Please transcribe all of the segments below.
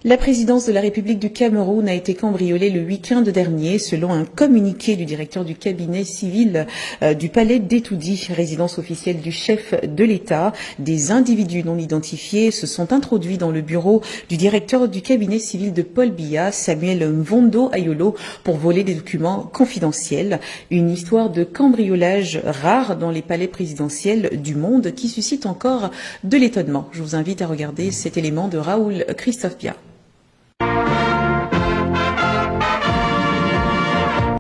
La présidence de la République du Cameroun a été cambriolée le week-end dernier, selon un communiqué du directeur du cabinet civil du palais d'Etoudi, résidence officielle du chef de l'État. Des individus non identifiés se sont introduits dans le bureau du directeur du cabinet civil de Paul Biya, Samuel Mvondo Ayolo, pour voler des documents confidentiels. Une histoire de cambriolage rare dans les palais présidentiels du monde qui suscite encore de l'étonnement. Je vous invite à regarder cet élément de Raoul Christophe Bia.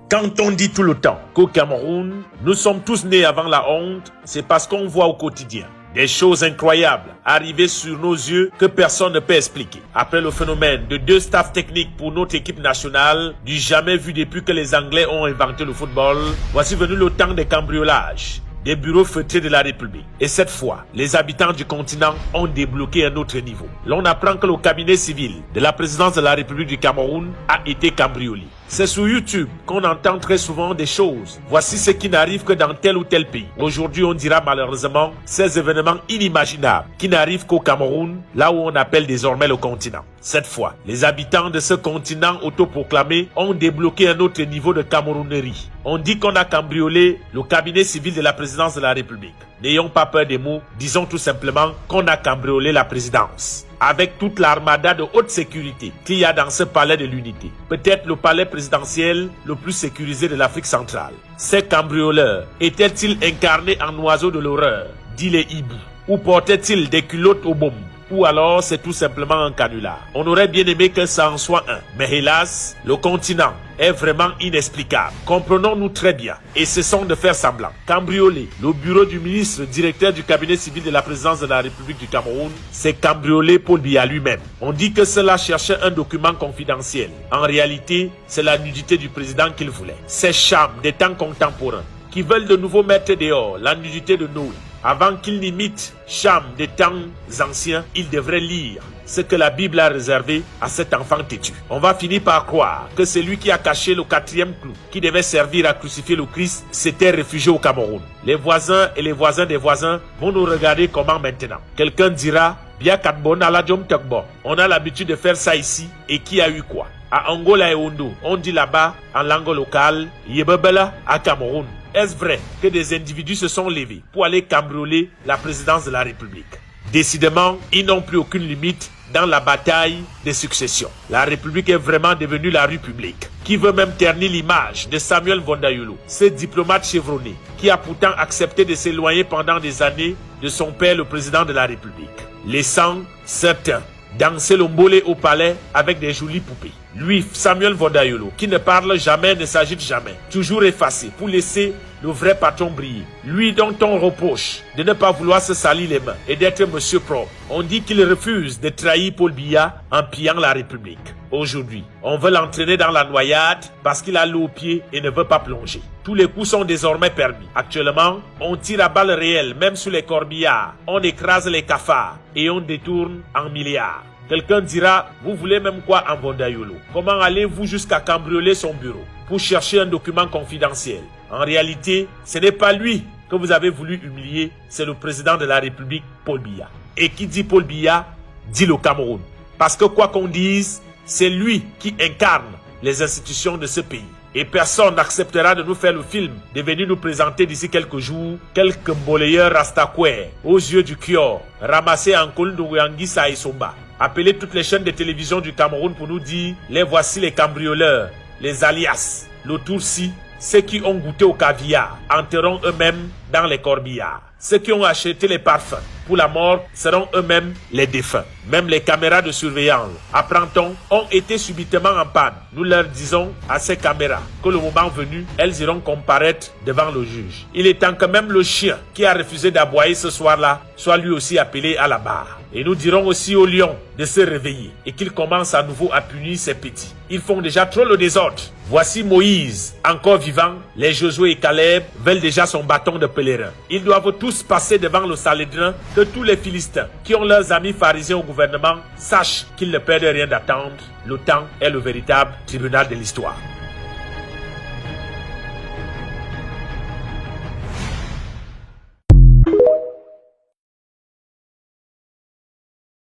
Quand on dit tout le temps qu'au Cameroun, nous sommes tous nés avant la honte, c'est parce qu'on voit au quotidien des choses incroyables arriver sur nos yeux que personne ne peut expliquer. Après le phénomène de 2 staffs techniques pour notre équipe nationale, du jamais vu depuis que les Anglais ont inventé le football, voici venu le temps des cambriolages des bureaux feutrés de la République. Et cette fois, les habitants du continent ont débloqué un autre niveau. L'on apprend que le cabinet civil de la présidence de la République du Cameroun a été cambriolé. C'est sur YouTube qu'on entend très souvent des choses. Voici ce qui n'arrive que dans tel ou tel pays. Aujourd'hui, on dira malheureusement ces événements inimaginables qui n'arrivent qu'au Cameroun, là où on appelle désormais le continent. Cette fois, les habitants de ce continent autoproclamé ont débloqué un autre niveau de camerounerie. On dit qu'on a cambriolé le cabinet civil de la présidence de la République. N'ayons pas peur des mots, disons tout simplement qu'on a cambriolé la présidence. Avec toute l'armada de haute sécurité qu'il y a dans ce palais de l'unité. Peut-être le palais présidentiel le plus sécurisé de l'Afrique centrale. Ces cambrioleurs étaient-ils incarnés en oiseaux de l'horreur, dit les hiboux, ou portaient-ils des culottes aux bombes? Ou alors c'est tout simplement un canular. On aurait bien aimé que ça en soit un. Mais hélas, le continent est vraiment inexplicable. Comprenons-nous très bien et cessons de faire semblant. Cambrioler le bureau du ministre directeur du cabinet civil de la présidence de la République du Cameroun, c'est cambrioler Paul Biya lui-même. On dit que cela cherchait un document confidentiel. En réalité, c'est la nudité du président qu'il voulait. Ces chams des temps contemporains qui veulent de nouveau mettre dehors la nudité de Noé. Avant qu'il n'imite Cham des temps anciens, il devrait lire ce que la Bible a réservé à cet enfant têtu. On va finir par croire que celui qui a caché le 4e clou, qui devait servir à crucifier le Christ, s'était réfugié au Cameroun. Les voisins et les voisins des voisins vont nous regarder comment maintenant. Quelqu'un dira, bien on a l'habitude de faire ça ici, et qui a eu quoi? À Angola et Ondo, on dit là-bas, en langue locale, Yebebela à Cameroun. Est-ce vrai que des individus se sont levés pour aller cambrioler la présidence de la République? Décidément, ils n'ont plus aucune limite dans la bataille des successions. La République est vraiment devenue la rue publique, qui veut même ternir l'image de Samuel Mvondo Ayolo, ce diplomate chevronné, qui a pourtant accepté de s'éloigner pendant des années de son père, le président de la République, laissant certains danser le mbolé au palais avec des jolies poupées. Lui, Samuel Mvondo Ayolo, qui ne parle jamais, ne s'agite jamais, toujours effacé pour laisser le vrai patron briller. Lui dont on reproche de ne pas vouloir se salir les mains et d'être monsieur propre. On dit qu'il refuse de trahir Paul Biya en pillant la République. Aujourd'hui, on veut l'entraîner dans la noyade parce qu'il a l'eau aux pieds et ne veut pas plonger. Tous les coups sont désormais permis. Actuellement, on tire à balles réelles, même sous les corbillards. On écrase les cafards et on détourne en milliards. Quelqu'un dira, vous voulez même quoi en Mvondo Ayolo? Comment allez-vous jusqu'à cambrioler son bureau pour chercher un document confidentiel? En réalité, ce n'est pas lui que vous avez voulu humilier, c'est le président de la République, Paul Biya. Et qui dit Paul Biya, dit le Cameroun. Parce que quoi qu'on dise, c'est lui qui incarne les institutions de ce pays. Et personne n'acceptera de nous faire le film, de venir nous présenter d'ici quelques jours quelques mbolayeurs rastakouè aux yeux du Kior, ramassés en Kolundouangisa et Somba. Appelez toutes les chaînes de télévision du Cameroun pour nous dire, les voici les cambrioleurs, les alias, le Toursi, ceux qui ont goûté au caviar entreront eux-mêmes dans les corbillards. Ceux qui ont acheté les parfums pour la mort seront eux-mêmes les défunts. Même les caméras de surveillance, apprend-on, ont été subitement en panne. Nous leur disons à ces caméras que le moment venu, elles iront comparaître devant le juge. Il est temps que même le chien qui a refusé d'aboyer ce soir-là soit lui aussi appelé à la barre. Et nous dirons aussi au lion de se réveiller et qu'il commence à nouveau à punir ses petits. Ils font déjà trop le désordre. Voici Moïse, encore vivant. Les Josué et Caleb veulent déjà son bâton de pèlerin. Ils doivent tous passer devant le Salédrin, que tous les Philistins qui ont leurs amis pharisiens au gouvernement sachent qu'ils ne perdent rien d'attendre. Le temps est le véritable tribunal de l'histoire.